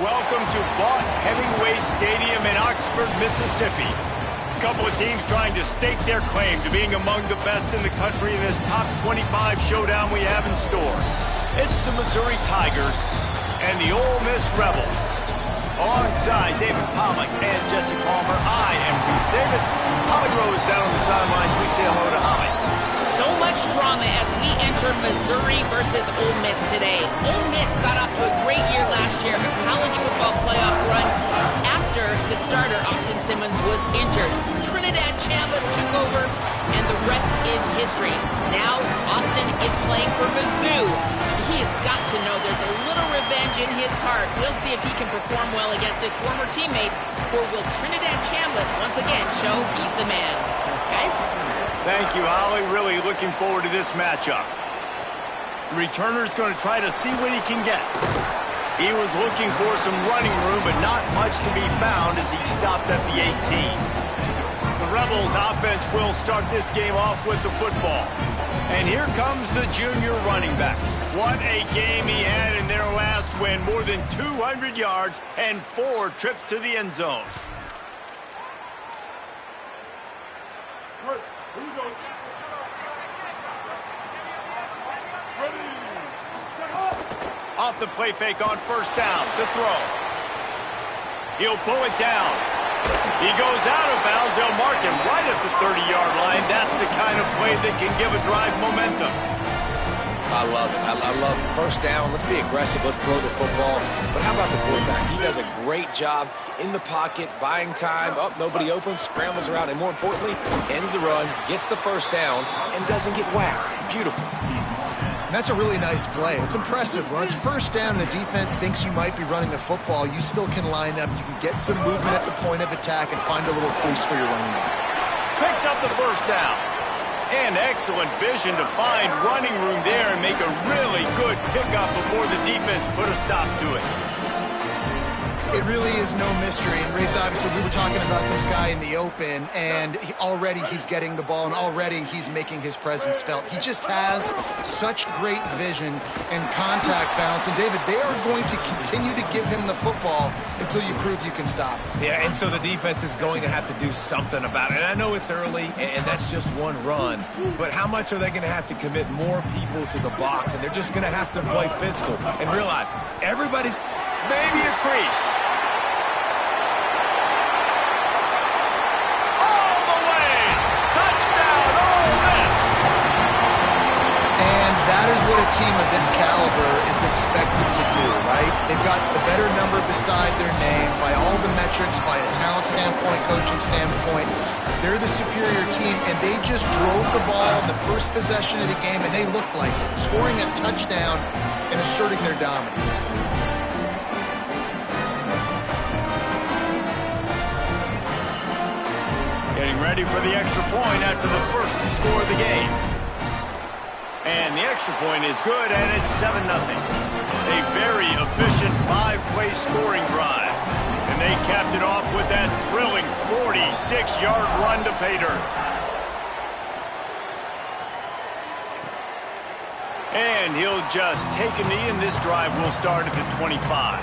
Welcome to Vaught Hemingway Stadium in Oxford, Mississippi. A couple of teams trying to stake their claim to being among the best in the country in this top 25 showdown we have in store. It's the Missouri Tigers and the Ole Miss Rebels. Alongside David Pollack and Jesse Palmer, I am Reese Davis. Holly Rose down on the sidelines. We say hello to Holly. So much drama as we enter Missouri versus Ole Miss today. Ole Miss got off to a great year last year, a college football playoff run, after the starter, Austin Simmons, was injured. Trinidad Chambliss took over, and the rest is history. Now, Austin is playing for Mizzou. He has got to know there's a little revenge in his heart. We'll see if he can perform well against his former teammates, or will Trinidad Chambliss once again show he's the man? Guys? Thank you, Holly. Really looking forward to this matchup. The returner's going to try to see what he can get. He was looking for some running room, but not much to be found as he stopped at the 18. The Rebels offense will start this game off with the football. And here comes the junior running back. What a game he had in their last win. More than 200 yards and 4 trips to the end zone. Off the play fake on first down, the throw. He'll pull it down. He goes out of bounds. They'll mark him right at the 30-yard line. That's the kind of play that can give a drive momentum. I love it. I love it. First down. Let's be aggressive. Let's throw the football. But how about the quarterback? He does a great job in the pocket, buying time. Oh, nobody open, scrambles around, and more importantly, ends the run, gets the first down, and doesn't get whacked. Beautiful. And that's a really nice play. It's impressive. When it's first down and the defense thinks you might be running the football, you still can line up. You can get some movement at the point of attack and find a little crease for your running back. Picks up the first down. And excellent vision to find running room there and make a really good pickup before the defense put a stop to it. It really is no mystery. And Reese, obviously, we were talking about this guy in the open, and already he's getting the ball, and already he's making his presence felt. He just has such great vision and contact balance. And, David, they are going to continue to give him the football until you prove you can stop him. Yeah, and so the defense is going to have to do something about it. And I know it's early, and that's just one run. But how much are they going to have to commit more people to the box? And they're just going to have to play physical and realize everybody's maybe a crease. That is what a team of this caliber is expected to do, right? They've got the better number beside their name by all the metrics, by a talent standpoint, coaching standpoint. They're the superior team, and they just drove the ball in the first possession of the game, and they looked like it, scoring a touchdown and asserting their dominance. Getting ready for the extra point after the first score of the game. And the extra point is good, and it's 7-0. A very efficient 5-play scoring drive. And they capped it off with that thrilling 46-yard run to pay dirt. And he'll just take a knee, and this drive will start at the 25.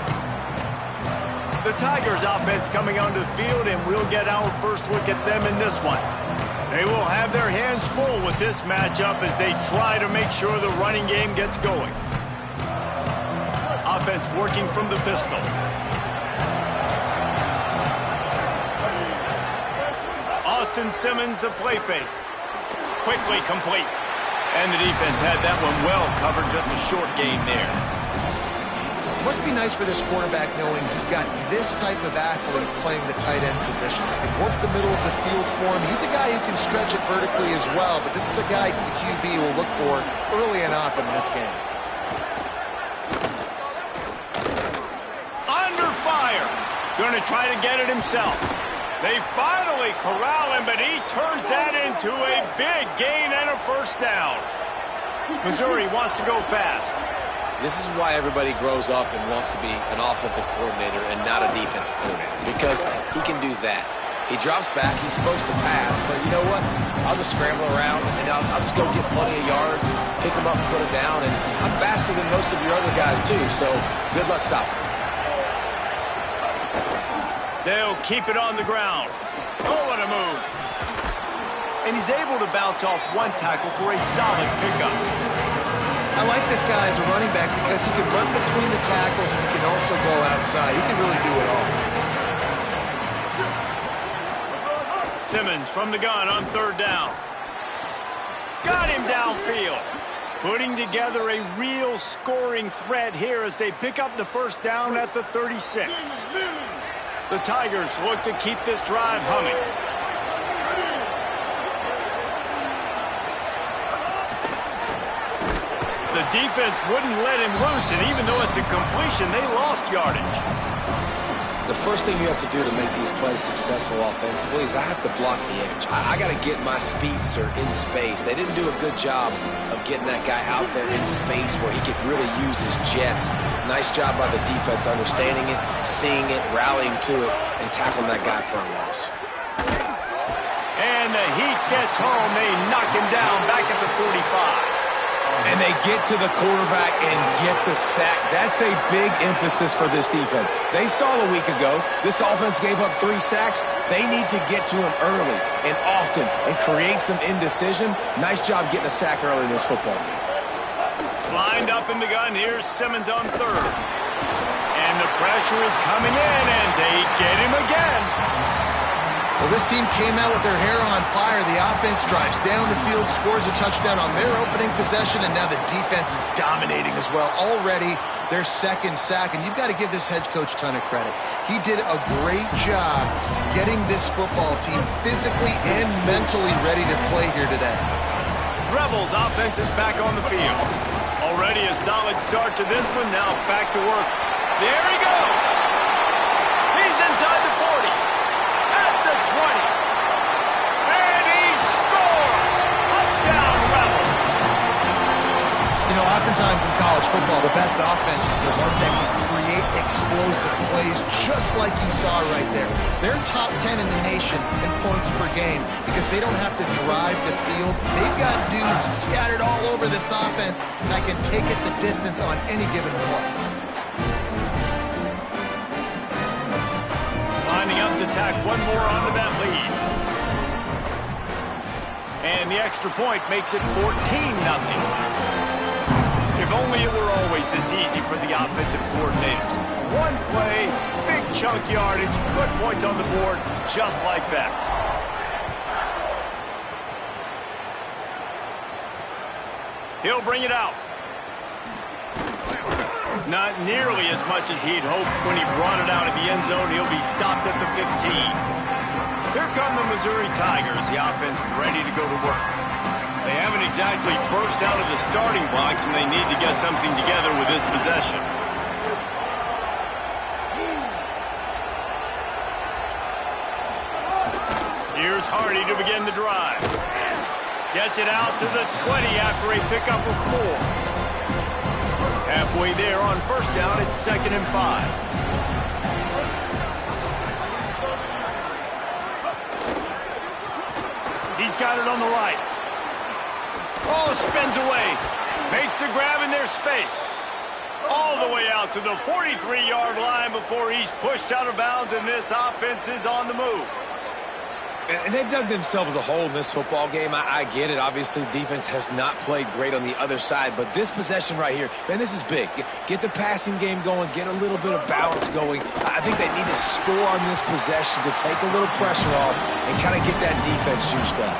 The Tigers offense coming onto the field, and we'll get our first look at them in this one. They will have their hands full with this matchup as they try to make sure the running game gets going. Offense working from the pistol. Austin Simmons, a play fake. Quickly complete. And the defense had that one well covered, just a short game there. Must be nice for this quarterback knowing he's got this type of athlete playing the tight end position. He can work the middle of the field for him. He's a guy who can stretch it vertically as well, but this is a guy the QB will look for early and often in this game. Under fire. Going to try to get it himself. They finally corral him, but he turns that into a big gain and a first down. Missouri wants to go fast. This is why everybody grows up and wants to be an offensive coordinator and not a defensive coordinator, because he can do that. He drops back. He's supposed to pass, but you know what? I'll just scramble around, and I'll just go get plenty of yards, pick him up, and put him down, and I'm faster than most of your other guys, too, so good luck stopping him. They'll keep it on the ground. Oh, what a move. And he's able to bounce off one tackle for a solid pickup. I like this guy as a running back because he can run between the tackles and he can also go outside. He can really do it all. Simmons from the gun on 3rd down. Got him downfield. Putting together a real scoring threat here as they pick up the 1st down at the 36. The Tigers look to keep this drive humming. The defense wouldn't let him loose, and even though it's a completion, they lost yardage. The first thing you have to do to make these plays successful offensively is I have to block the edge. I got to get my speedster in space. They didn't do a good job of getting that guy out there in space where he could really use his jets. Nice job by the defense understanding it, seeing it, rallying to it, and tackling that guy for a loss. And the heat gets home. They knock him down back at the 45. And they get to the quarterback and get the sack. That's a big emphasis for this defense. They saw a week ago, this offense gave up 3 sacks. They need to get to him early and often and create some indecision. Nice job getting a sack early in this football game. Lined up in the gun, here's Simmons on 3rd. And the pressure is coming in, and they get him again. Well, this team came out with their hair on fire. The offense drives down the field, scores a touchdown on their opening possession, and now the defense is dominating as well. Already their 2nd sack, and you've got to give this head coach a ton of credit. He did a great job getting this football team physically and mentally ready to play here today. Rebels offense is back on the field. Already a solid start to this one. Now back to work. There he goes. He's inside the 40. The 20. And he scores! Touchdown, Rebels! You know, oftentimes in college football, the best offenses are the ones that can create explosive plays just like you saw right there. They're top 10 in the nation in points per game because they don't have to drive the field. They've got dudes scattered all over this offense that can take it the distance on any given play. Lining up to tack one more onto that lead. And the extra point makes it 14-0. If only it were always this easy for the offensive coordinators. One play, big chunk yardage, put points on the board just like that. He'll bring it out. Not nearly as much as he'd hoped when he brought it out of the end zone. He'll be stopped at the 15. Here come the Missouri Tigers. The offense ready to go to work. They haven't exactly burst out of the starting blocks, and they need to get something together with this possession. Here's Hardy to begin the drive. Gets it out to the 20 after a pickup of 4. Halfway there on 1st down, it's 2nd and 5. He's got it on the right. Oh, spins away. Makes the grab in their space. All the way out to the 43-yard line before he's pushed out of bounds, and this offense is on the move. And they've dug themselves a hole in this football game. I get it. Obviously, defense has not played great on the other side. But this possession right here, man, this is big. Get the passing game going. Get a little bit of balance going. I think they need to score on this possession to take a little pressure off and kind of get that defense juiced up.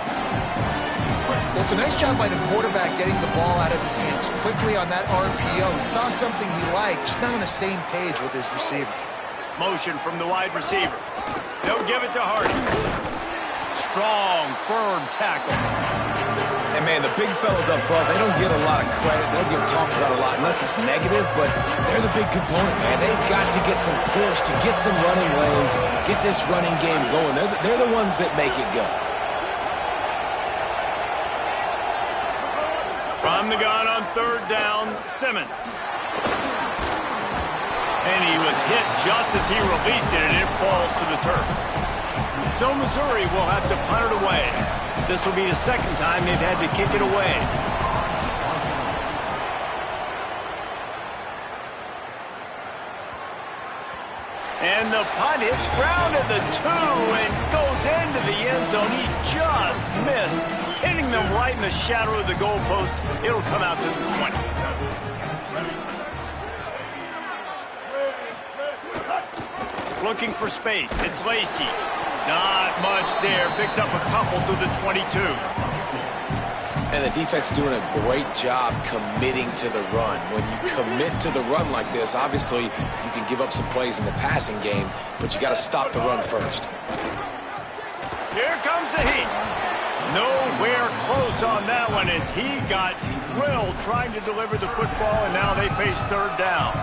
Well, it's a nice job by the quarterback getting the ball out of his hands quickly on that RPO. He saw something he liked, just not on the same page with his receiver. Motion from the wide receiver. They'll give it to Hardy. Strong, firm tackle. And, man, the big fellas up front, they don't get a lot of credit. They don't get talked about a lot unless it's negative, but they're the big component, man. They've got to get some push, to get some running lanes, get this running game going. They're the ones that make it go. From the gun on 3rd down, Simmons. And he was hit just as he released it, and it falls to the turf. So Missouri will have to punt it away. This will be the 2nd time they've had to kick it away. And the punt hits ground at the 2 and goes into the end zone. He just missed, hitting them right in the shadow of the goalpost. It'll come out to the 20. Looking for space. It's Lacey. Not much there. Picks up a couple to the 22. And the defense doing a great job committing to the run. When you commit to the run like this, obviously you can give up some plays in the passing game, but you got to stop the run first. Here comes the heat. Nowhere close on that one as he got drilled trying to deliver the football, and now they face third down.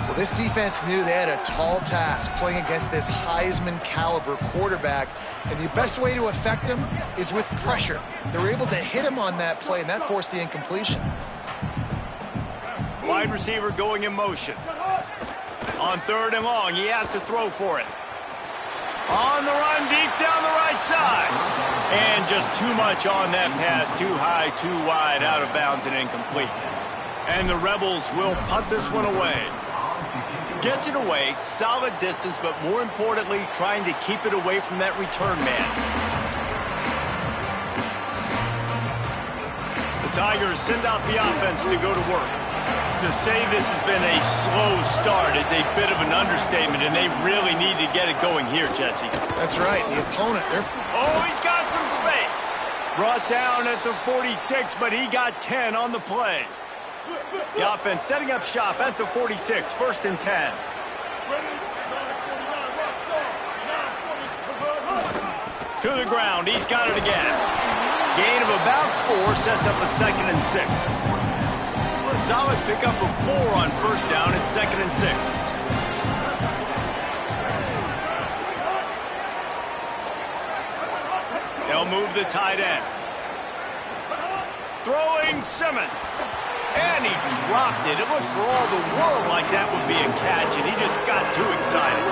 Well, this defense knew they had a tall task playing against this Heisman caliber quarterback, and the best way to affect him is with pressure. They were able to hit him on that play, and that forced the incompletion. Wide receiver going in motion. On third and long, he has to throw for it. On the run, deep down the right side. And just too much on that pass. Too high, too wide, out of bounds and incomplete. And the Rebels will punt this one away. Gets it away, solid distance, but more importantly, trying to keep it away from that return man. The Tigers send out the offense to go to work. To say this has been a slow start is a bit of an understatement, and they really need to get it going here, Jesse. That's right. The opponent, oh, he's got some space. Brought down at the 46, but he got 10 on the play. The offense setting up shop at the 46, 1st and 10. To the ground, he's got it again. Gain of about 4 sets up a 2nd and 6. Solid pickup of 4 on 1st down at 2nd and 6. They'll move the tight end. Throwing Simmons. And he dropped it. It looked for all the world like that would be a catch, and he just got too excited.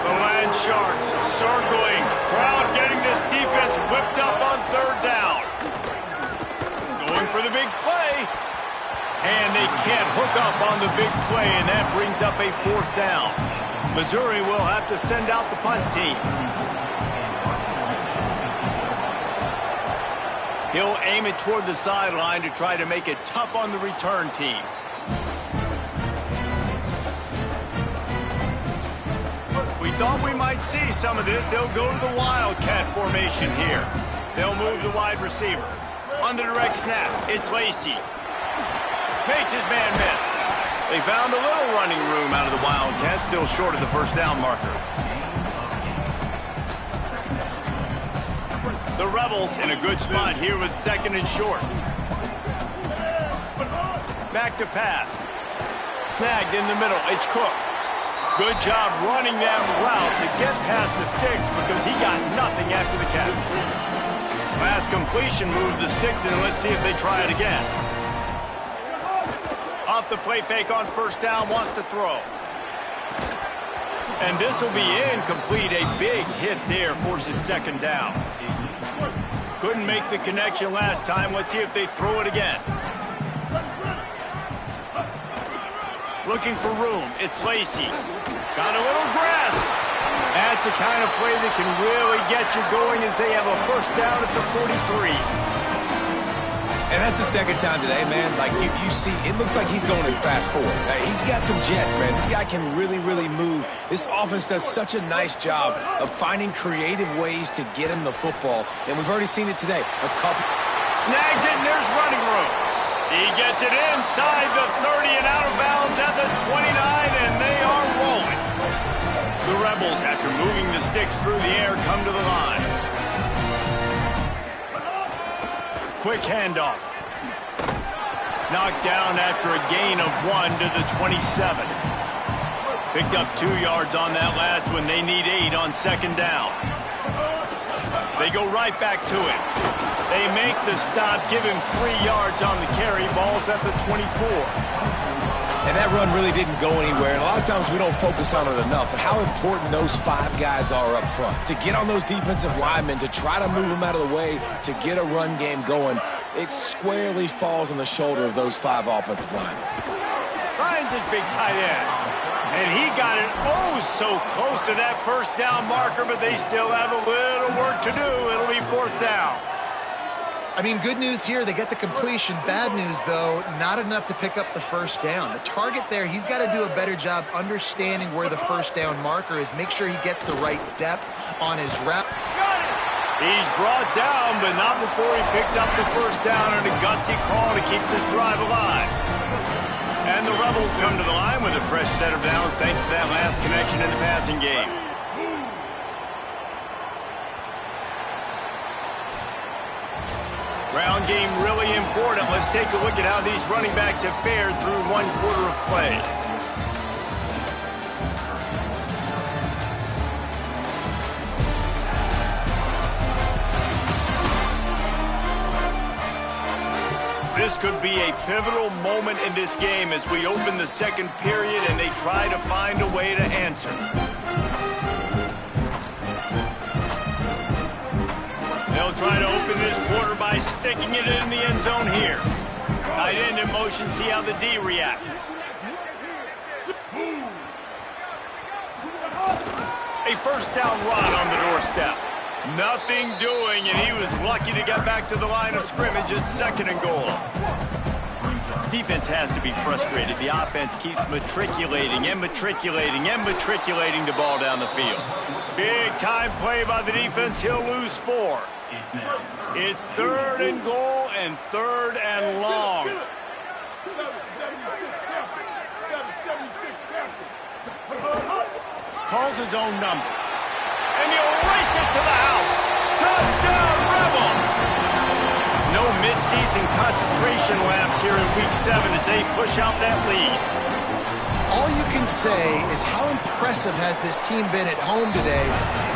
The Land Sharks circling. Crowd getting this defense whipped up on 3rd down. Going for the big play. And they can't hook up on the big play, and that brings up a 4th down. Missouri will have to send out the punt team. He'll aim it toward the sideline to try to make it tough on the return team. We thought we might see some of this. They'll go to the Wildcat formation here. They'll move the wide receiver. On the direct snap, it's Lacey. Makes his man miss. They found a little running room out of the Wildcats, still short of the 1st down marker. The Rebels in a good spot here with 2nd and short. Back to pass. Snagged in the middle. It's Cook. Good job running that route to get past the sticks because he got nothing after the catch. Last completion moved the sticks in. Let's see if they try it again. Off the play fake on 1st down, wants to throw. And this will be incomplete. A big hit there forces 2nd down. Couldn't make the connection last time. Let's see if they throw it again. Looking for room. It's Lacey. Got a little grass. That's the kind of play that can really get you going as they have a 1st down at the 43. And that's the 2nd time today, man. Like you see, it looks like he's going in fast forward. He's got some jets, man. This guy can really, really move. This offense does such a nice job of finding creative ways to get him the football. And we've already seen it today. A couple. Snags it, and there's running room. He gets it inside the 30 and out of bounds at the 29, and they are rolling. The Rebels, after moving the sticks through the air, come to the line. Quick handoff. Knocked down after a gain of 1 to the 27. Picked up 2 yards on that last one. They need 8 on 2nd down. They go right back to it. They make the stop, give him 3 yards on the carry. Ball's at the 24. And that run really didn't go anywhere. And a lot of times we don't focus on it enough. But how important those 5 guys are up front. To get on those defensive linemen, to try to move them out of the way, to get a run game going, it squarely falls on the shoulder of those 5 offensive linemen. Finds his big tight end. And he got it oh so close to that first down marker, but they still have a little work to do. It'll be 4th down. I mean, good news here, they get the completion. Bad news, though, not enough to pick up the first down. The target there, he's got to do a better job understanding where the first down marker is. Make sure he gets the right depth on his route. He's brought down, but not before he picks up the first down and a gutsy call to keep this drive alive. And the Rebels come to the line with a fresh set of downs thanks to that last connection in the passing game. Ground game really important. Let's take a look at how these running backs have fared through 1 quarter of play. This could be a pivotal moment in this game as we open the second period and they try to find a way to answer. They'll try to open this quarter by sticking it in the end zone here. Tight end in motion, see how the D reacts. A first down run on the doorstep. Nothing doing, and he was lucky to get back to the line of scrimmage at 2nd and goal. Defense has to be frustrated. The offense keeps matriculating and matriculating and matriculating the ball down the field. Big time play by the defense. He'll lose 4. It's 3rd and goal and 3rd and long. Calls his own number. And he'll race it to the house. Touchdown, Rebels! No mid-season concentration laps here in Week 7 as they push out that lead. All you can say is how impressive has this team been at home today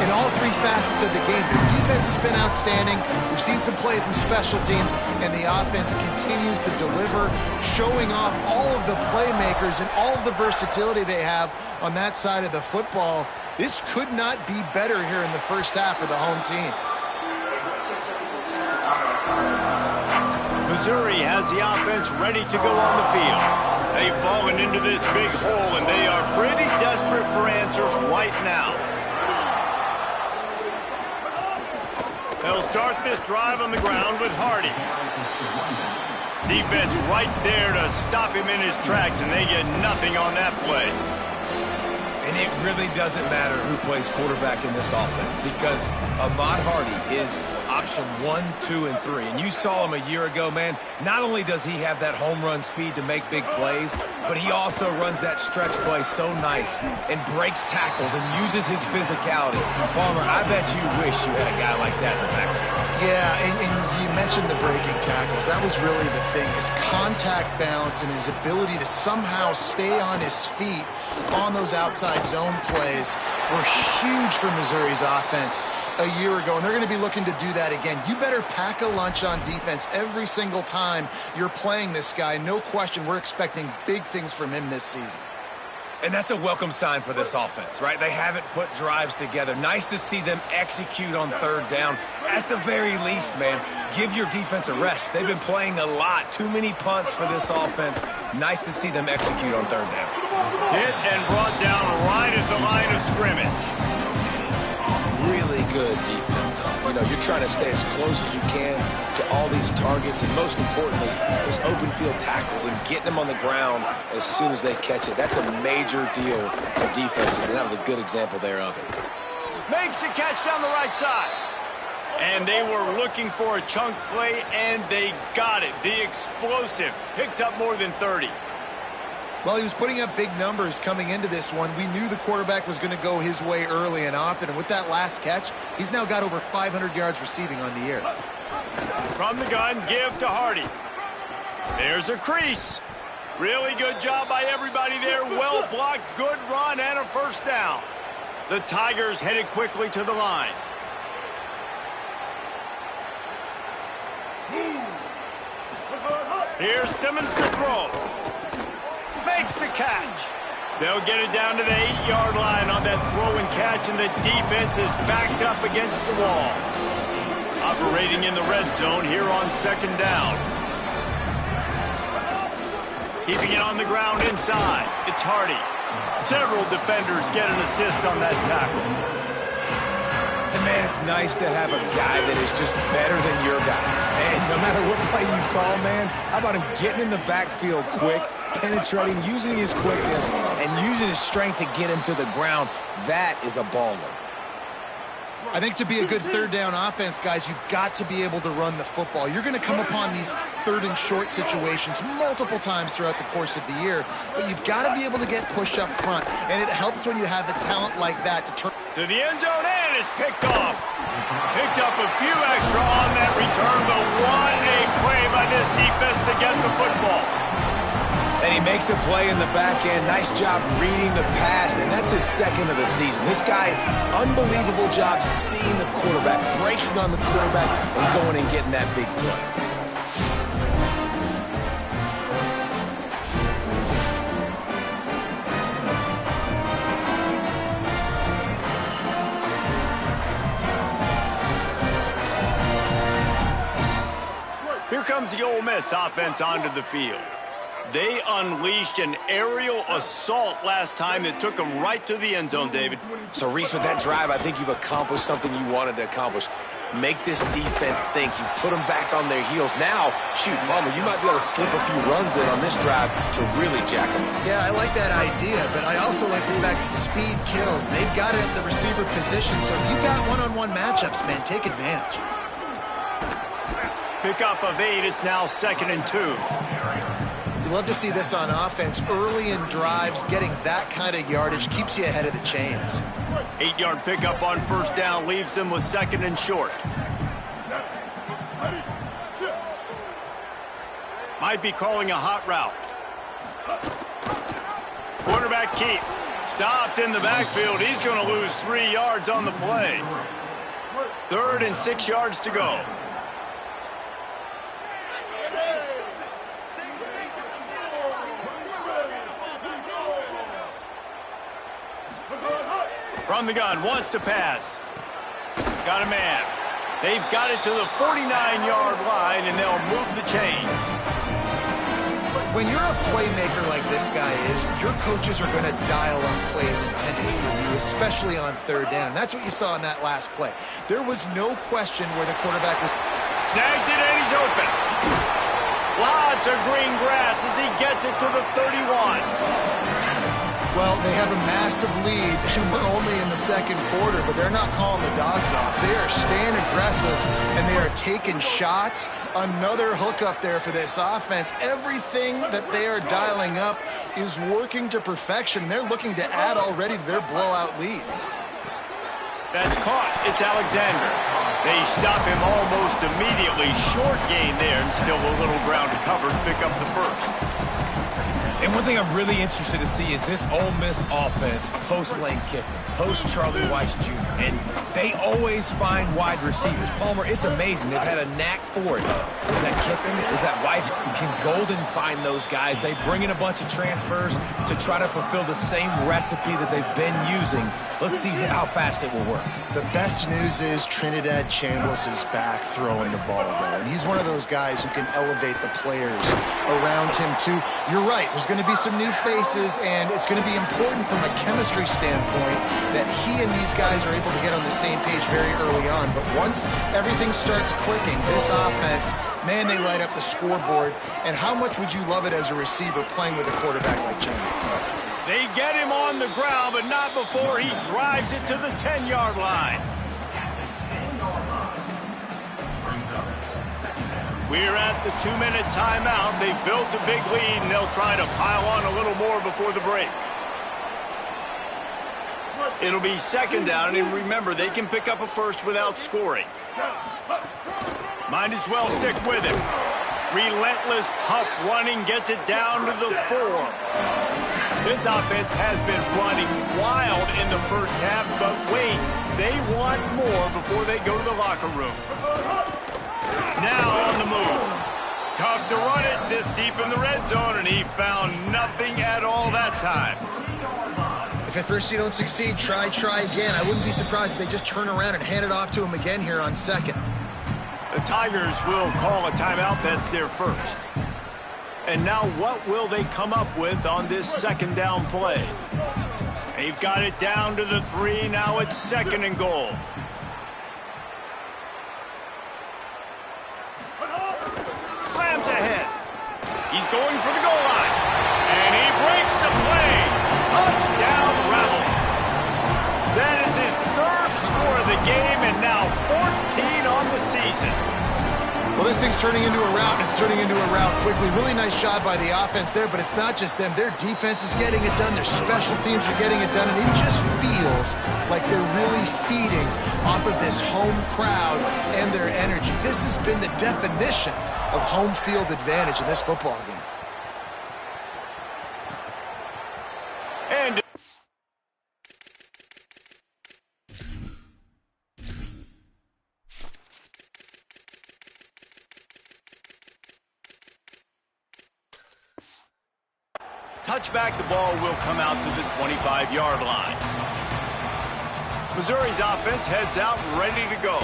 in all 3 facets of the game. The defense has been outstanding. We've seen some plays in special teams, and the offense continues to deliver, showing off all of the playmakers and all of the versatility they have on that side of the football. This could not be better here in the first half for the home team. Missouri has the offense ready to go on the field. They've fallen into this big hole, and they are pretty desperate for answers right now. They'll start this drive on the ground with Hardy. Defense right there to stop him in his tracks, and they get nothing on that play. And it really doesn't matter who plays quarterback in this offense because Ahmad Hardy is option 1, 2, and 3. And you saw him a year ago, man. Not only does he have that home run speed to make big plays, but he also runs that stretch play so nice and breaks tackles and uses his physicality. Palmer, I bet you wish you had a guy like that in the backfield. Yeah, and you mentioned the breaking tackles. That was really the thing. His contact balance and his ability to somehow stay on his feet on those outside zone plays were huge for Missouri's offense a year ago, and they're going to be looking to do that again. You better pack a lunch on defense every single time you're playing this guy. No question, we're expecting big things from him this season. And that's a welcome sign for this offense, right? They haven't put drives together. Nice to see them execute on 3rd down. At the very least, man, give your defense a rest. They've been playing a lot. Too many punts for this offense. Nice to see them execute on 3rd down. Hit and brought down right at the line of scrimmage. Really good defense. You know, you're trying to stay as close as you can to all these targets, and most importantly, those open field tackles and getting them on the ground as soon as they catch it. That's a major deal for defenses, and that was a good example there of it. Makes a catch down the right side. And they were looking for a chunk play, and they got it. The explosive picks up more than 30. Well, he was putting up big numbers coming into this one. We knew the quarterback was going to go his way early and often, and with that last catch, he's now got over 500 yards receiving on the year. From the gun, give to Hardy. There's a crease. Really good job by everybody there. Well blocked, good run, and a first down. The Tigers headed quickly to the line. Here's Simmons to throw. Makes the catch. They'll get it down to the 8-yard line on that throw and catch, and the defense is backed up against the wall. Operating in the red zone here on 2nd down. Keeping it on the ground inside. It's Hardy. Several defenders get an assist on that tackle. And, man, it's nice to have a guy that is just better than your guys. And no matter what play you call, man, how about him getting in the backfield quick, penetrating, using his quickness, and using his strength to get him to the ground. That is a baller. I think to be a good third down offense, guys, you've got to be able to run the football. You're going to come upon these third and short situations multiple times throughout the course of the year, but you've got to be able to get push up front, and it helps when you have a talent like that to turn. To the end zone, and it's picked off. Picked up a few extra on that return, but what a play by this defense to get the football. And he makes a play in the back end. Nice job reading the pass, and that's his second of the season. This guy, unbelievable job seeing the quarterback, breaking on the quarterback, and going and getting that big play. Here comes the Ole Miss offense onto the field. They unleashed an aerial assault last time that took them right to the end zone, David. So, Reese, with that drive, I think you've accomplished something you wanted to accomplish. Make this defense think. You put them back on their heels. Now, shoot, Palmer, you might be able to slip a few runs in on this drive to really jack them up. Yeah, I like that idea, but I also like the fact that speed kills. They've got it at the receiver position, so if you've got one-on-one matchups, man, take advantage. Pickup of 8. It's now 2nd and 2. Love to see this on offense. Early in drives, getting that kind of yardage keeps you ahead of the chains. 8-yard pickup on first down leaves them with 2nd and short. Might be calling a hot route. Quarterback Keith stopped in the backfield. He's going to lose 3 yards on the play. 3rd and 6 yards to go. From the gun, wants to pass. Got a man. They've got it to the 49-yard line, and they'll move the chains. When you're a playmaker like this guy is, your coaches are going to dial up plays intended for you, especially on third down. That's what you saw in that last play. There was no question where the quarterback was. Snags it, and he's open. Lots of green grass as he gets it to the 31. Well, they have a massive lead, and we're only in the second quarter, but they're not calling the dogs off. They are staying aggressive, and they are taking shots. Another hookup there for this offense. Everything that they are dialing up is working to perfection. They're looking to add already to their blowout lead. That's caught. It's Alexander. They stop him almost immediately. Short gain there, and still a little ground to cover to pick up the first. And one thing I'm really interested to see is this Ole Miss offense post-Lane Kiffin, post-Charlie Weiss Jr., and they always find wide receivers. Palmer, it's amazing. They've had a knack for it. Is that Kiffin? Is that Weiss? Can Golden find those guys? They bring in a bunch of transfers to try to fulfill the same recipe that they've been using. Let's see how fast it will work. The best news is Trinidad Chambliss is back throwing the ball, though, and he's one of those guys who can elevate the players around him, too. You're right. There's going to be some new faces, and it's going to be important from a chemistry standpoint that he and these guys are able to get on the same page very early on. But once everything starts clicking, this offense, man, they light up the scoreboard. And how much would you love it as a receiver playing with a quarterback like Chambliss? They get him on the ground, but not before he drives it to the 10-yard line. We're at the 2-minute timeout. They've built a big lead, and they'll try to pile on a little more before the break. It'll be 2nd down, and remember, they can pick up a first without scoring. Might as well stick with him. Relentless, tough running gets it down to the 4. This offense has been running wild in the first half, but wait, they want more before they go to the locker room. Now on the move. Tough to run it this deep in the red zone, and he found nothing at all that time. If at first you don't succeed, try again. I wouldn't be surprised if they just turn around and hand it off to him again here on 2nd. The Tigers will call a timeout. That's their first. And now what will they come up with on this second down play? They've got it down to the 3. Now it's 2nd and goal. Slams ahead. He's going for the goal line. And he breaks the play. Touchdown Rebels. That is his 3rd score of the game and now 14 on the season. Well, this thing's turning into a rout, and it's turning into a rout quickly. Really nice job by the offense there, but it's not just them. Their defense is getting it done. Their special teams are getting it done, and it just feels like they're really feeding off of this home crowd and their energy. This has been the definition of home field advantage in this football game. And touchback, the ball will come out to the 25-yard line. Missouri's offense heads out ready to go.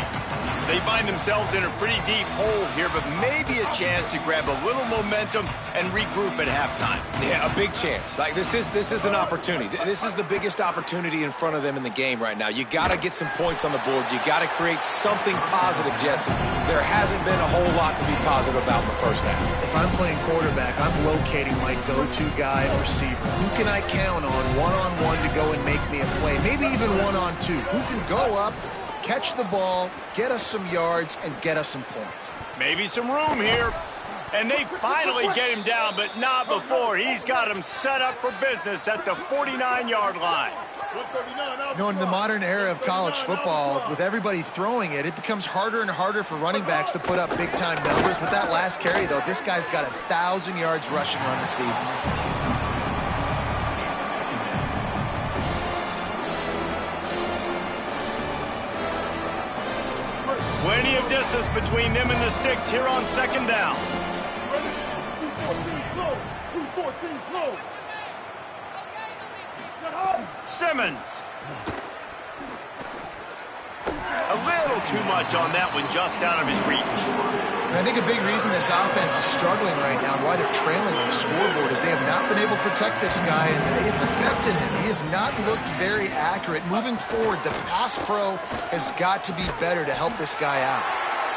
They find themselves in a pretty deep hole here, but maybe a chance to grab a little momentum and regroup at halftime. Yeah, a big chance. Like this is an opportunity. This is the biggest opportunity in front of them in the game right now. You got to get some points on the board. You got to create something positive, Jesse. There hasn't been a whole lot to be positive about in the first half. If I'm playing quarterback, I'm locating my go-to guy receiver. Who can I count on one-on-one to go and make me a play? Maybe even one-on-two. Who can go up, catch the ball, get us some yards, and get us some points? Maybe some room here. And they finally get him down, but not before. He's got him set up for business at the 49-yard line. You know, in the modern era of college football, with everybody throwing it, it becomes harder and harder for running backs to put up big-time numbers. With that last carry, though, this guy's got 1,000 yards rushing on the season. Plenty of distance between them and the sticks here on 2nd down. 2-14 close. Simmons. A little too much on that one, just out of his reach. And I think a big reason this offense is struggling right now and why they're trailing on the scoreboard is they have not been able to protect this guy, and it's affected him. He has not looked very accurate. Moving forward, the pass pro has got to be better to help this guy out.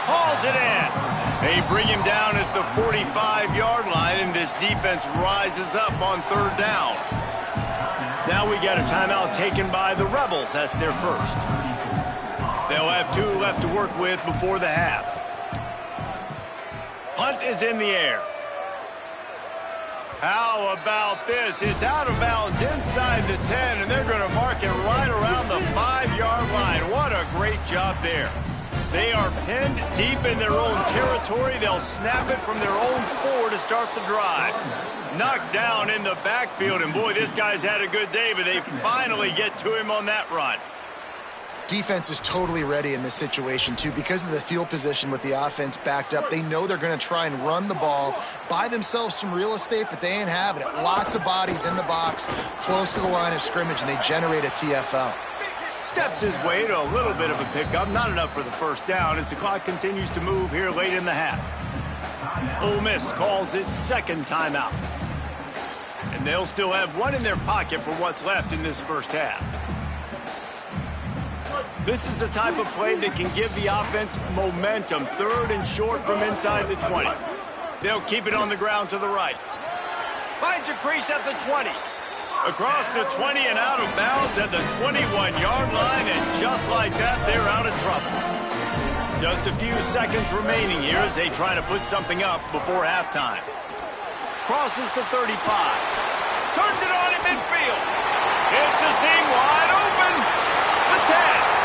Hauls it in. They bring him down at the 45-yard line, and this defense rises up on 3rd down. Now we got a timeout taken by the Rebels. That's their first. They'll have 2 left to work with before the half. Punt is in the air. How about this? It's out of bounds inside the 10, and they're going to mark it right around the 5-yard line. What a great job there. They are pinned deep in their own territory. They'll snap it from their own 4 to start the drive. Knocked down in the backfield, and boy, this guy's had a good day, but they finally get to him on that run. Defense is totally ready in this situation, too. Because of the field position with the offense backed up, they know they're going to try and run the ball, buy themselves some real estate, but they ain't having it. Lots of bodies in the box, close to the line of scrimmage, and they generate a TFL. Steps his way to a little bit of a pickup, not enough for the first down as the clock continues to move here late in the half. Ole Miss calls its 2nd timeout. And they'll still have 1 in their pocket for what's left in this first half. This is the type of play that can give the offense momentum. 3rd and short from inside the 20. They'll keep it on the ground to the right. Finds a crease at the 20. Across the 20 and out of bounds at the 21-yard line, and just like that, they're out of trouble. Just a few seconds remaining here as they try to put something up before halftime. Crosses the 35. Turns it on in midfield. It's a seam wide open. The 10.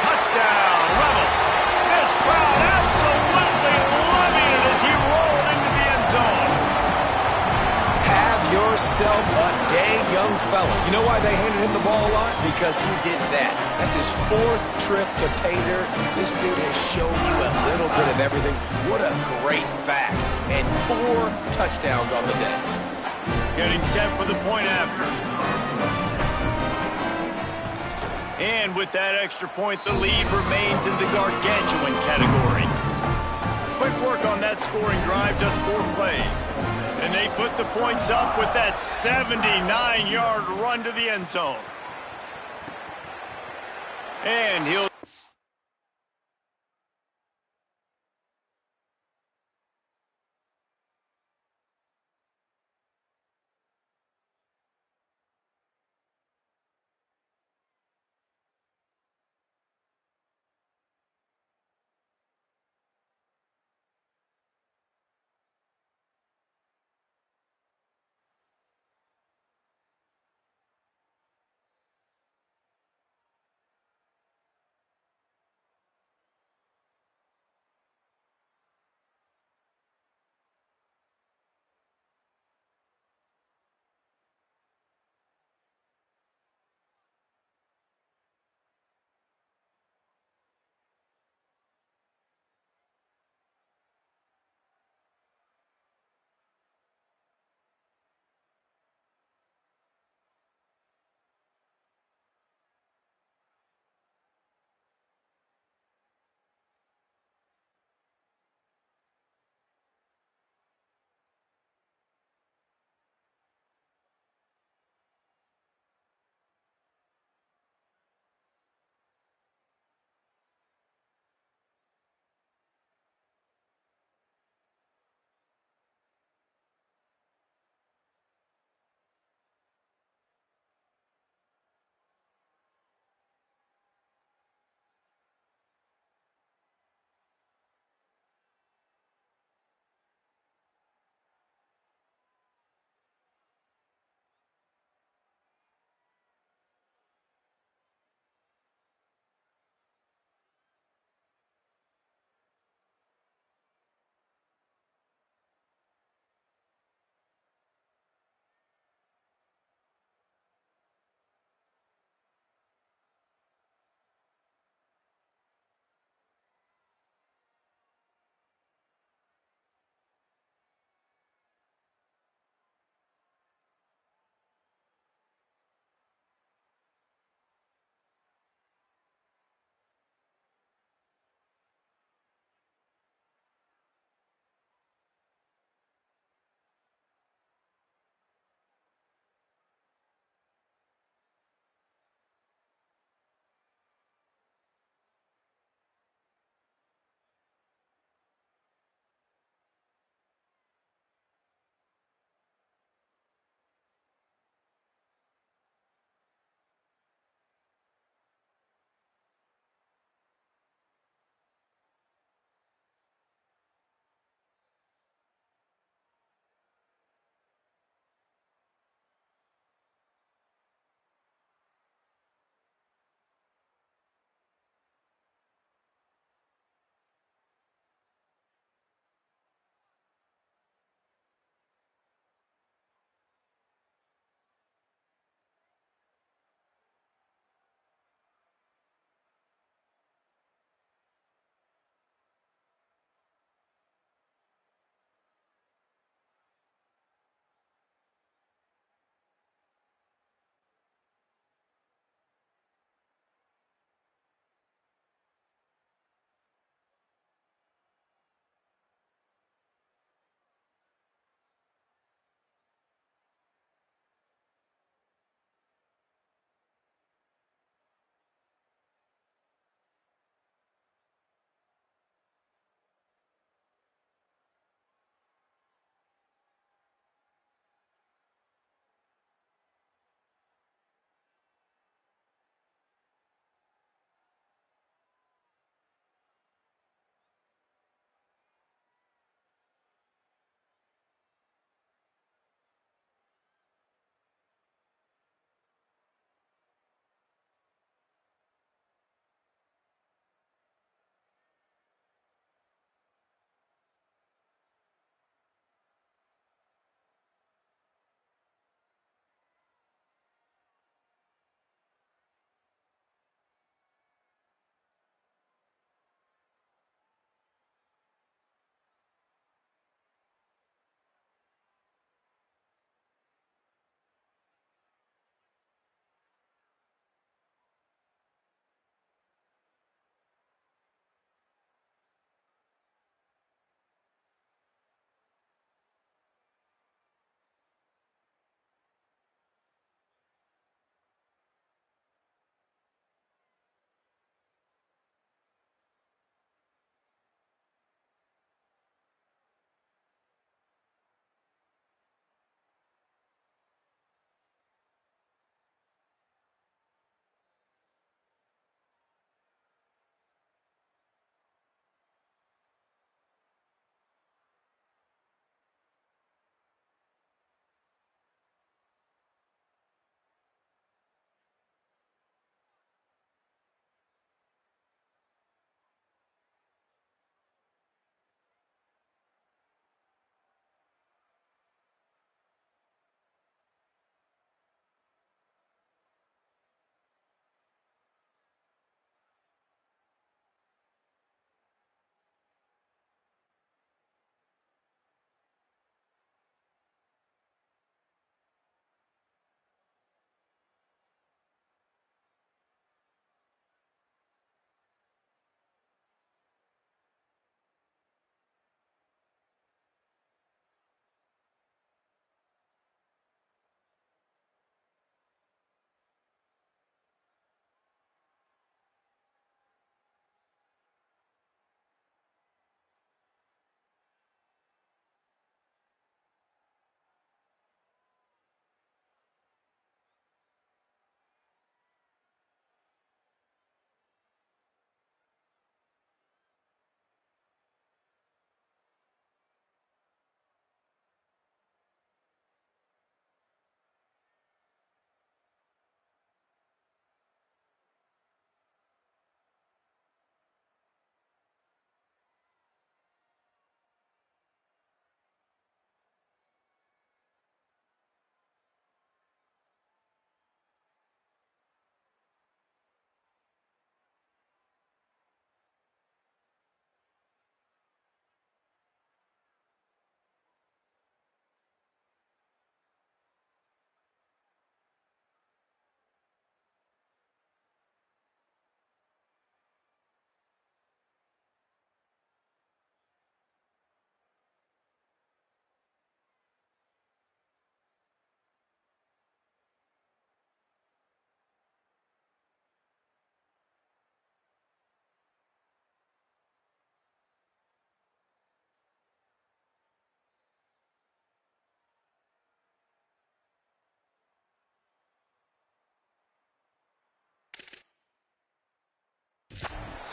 Touchdown, Rebels. This crowd absolutely loving it as he rolled into the end zone. Have yourself a day, young fella. You know why they handed him the ball a lot? Because he did that. That's his 4th trip to pay dirt. This dude has shown you a little bit of everything. What a great back. And 4 touchdowns on the day. Getting set for the point after. And with that extra point, the lead remains in the gargantuan category. Quick work on that scoring drive, just 4 plays. And they put the points up with that 79-yard run to the end zone. And he'll...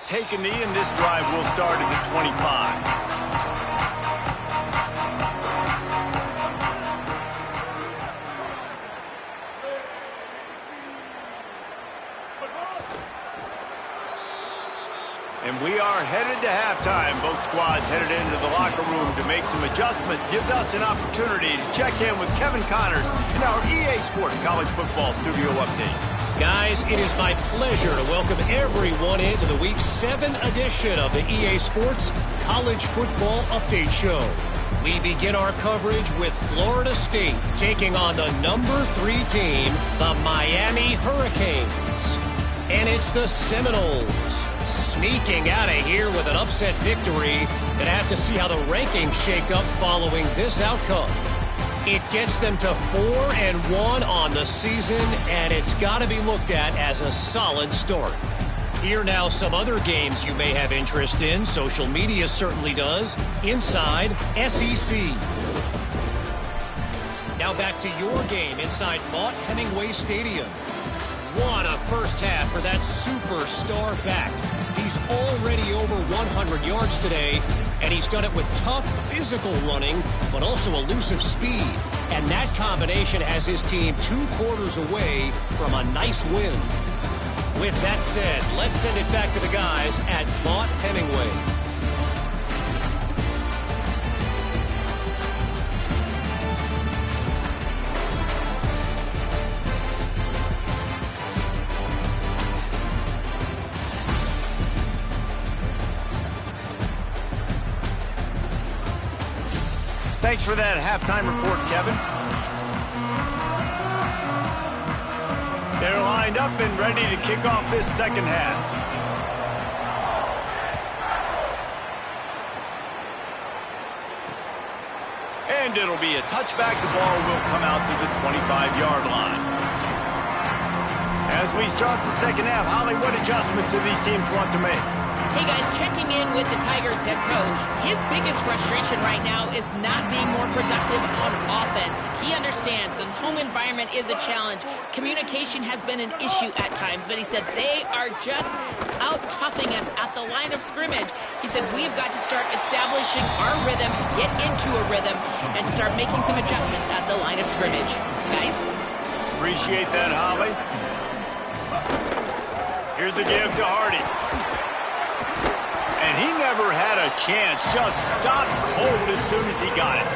take a knee, and this drive will start at the 25. And we are headed to halftime. Both squads headed into the locker room to make some adjustments. Gives us an opportunity to check in with Kevin Connors in our EA Sports College Football Studio Update. Guys, it is my pleasure to welcome everyone into the Week 7 edition of the EA Sports College Football Update Show. We begin our coverage with Florida State taking on the number 3 team, the Miami Hurricanes. And it's the Seminoles sneaking out of here with an upset victory. And have to see how the rankings shake up following this outcome. It gets them to 4-1 on the season, and it's got to be looked at as a solid start. Here now some other games you may have interest in. Social media certainly does. Inside SEC. Now back to your game inside Vaught-Hemingway Stadium. What a first half for that superstar back. He's already over 100 yards today, and he's done it with tough physical running, but also elusive speed. And that combination has his team 2 quarters away from a nice win. With that said, let's send it back to the guys at Vaught-Hemingway. Thanks for that halftime report, Kevin. They're lined up and ready to kick off this second half. And it'll be a touchback. The ball will come out to the 25-yard line. As we start the second half, Holly, what adjustments do these teams want to make? Hey guys, checking in with the Tigers head coach. His biggest frustration right now is not being more productive on offense. He understands that his home environment is a challenge. Communication has been an issue at times, but he said they are just out-toughing us at the line of scrimmage. He said we've got to start establishing our rhythm, get into a rhythm, and start making some adjustments at the line of scrimmage. Guys? Appreciate that, Holly. Here's a give to Hardy. And he never had a chance, just stopped cold as soon as he got it.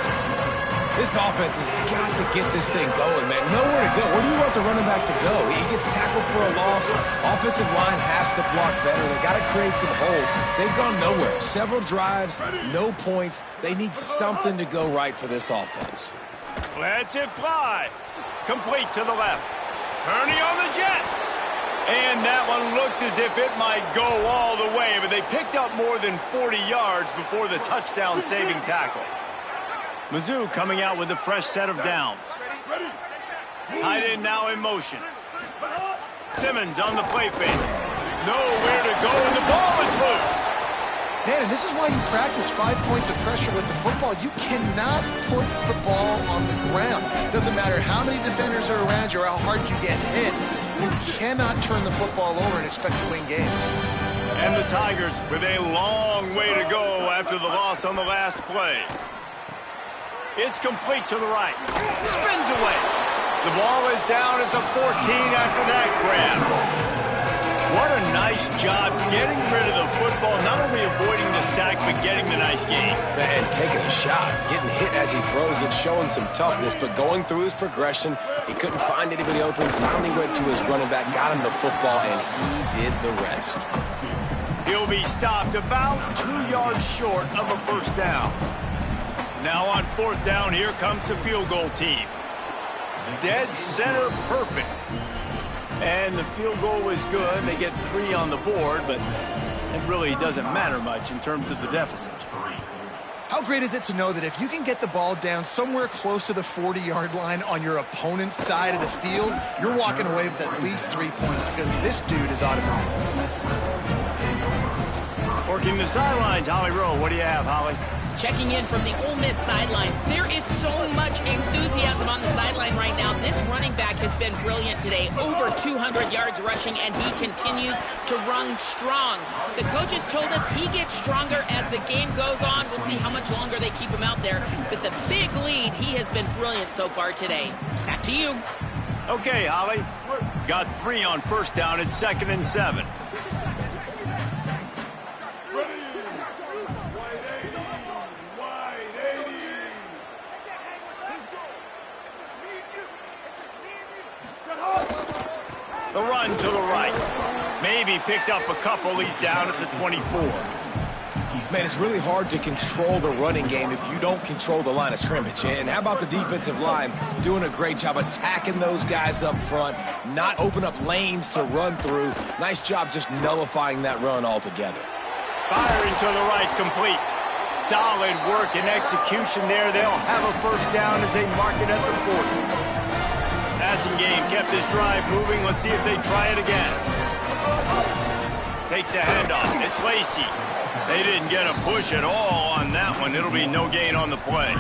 This offense has got to get this thing going, man. Nowhere to go. Where do you want the running back to go? He gets tackled for a loss. Offensive line has to block better. They got to create some holes. They've gone nowhere. Several drives, no points. They need something to go right for this offense. Lets it fly. Complete to the left. Turning on the Jets. And that one looked as if it might go all the way, but they picked up more than 40 yards before the touchdown-saving tackle. Mizzou coming out with a fresh set of downs. Tight end now in motion. Simmons on the play fake. Nowhere to go, and the ball is loose. Man, and this is why you practice 5 points of pressure with the football. You cannot put the ball on the ground. It doesn't matter how many defenders are around you or how hard you get hit. You cannot turn the football over and expect to win games. And the Tigers with a long way to go after the loss on the last play. It's complete to the right. Spins away. The ball is down at the 14 after that grab. What a nice job getting rid of the football, not only avoiding the sack, but getting the nice gain. Man, taking a shot, getting hit as he throws it, showing some toughness, but going through his progression, he couldn't find anybody open, finally went to his running back, got him the football, and he did the rest. He'll be stopped about 2 yards short of a first down. Now on fourth down, here comes the field goal team. Dead center perfect. And the field goal was good. They get 3 on the board, but it really doesn't matter much in terms of the deficit. How great is it to know that if you can get the ball down somewhere close to the 40-yard line on your opponent's side of the field, you're walking away with at least 3 points because this dude is automatic. Working the sidelines, Holly Rowe. What do you have, Holly? Checking in from the Ole Miss sideline. There is so much enthusiasm on the sideline right now. This running back quarterback has been brilliant today. Over 200 yards rushing, and he continues to run strong. The coaches told us he gets stronger as the game goes on. We'll see how much longer they keep him out there. With a big lead, he has been brilliant so far today. Back to you. Okay, Holly. Got 3 on first down at 2nd and 7. The run to the right. Maybe picked up a couple. He's down at the 24. Man, it's really hard to control the running game if you don't control the line of scrimmage. And how about the defensive line doing a great job attacking those guys up front, not open up lanes to run through. Nice job just nullifying that run altogether. Firing to the right, complete. Solid work and execution there. They'll have a first down as they mark it at the 40. Passing game kept this drive moving. Let's see if they try it again. Takes the handoff. It's Lacey. They didn't get a push at all on that one. It'll be no gain on the play.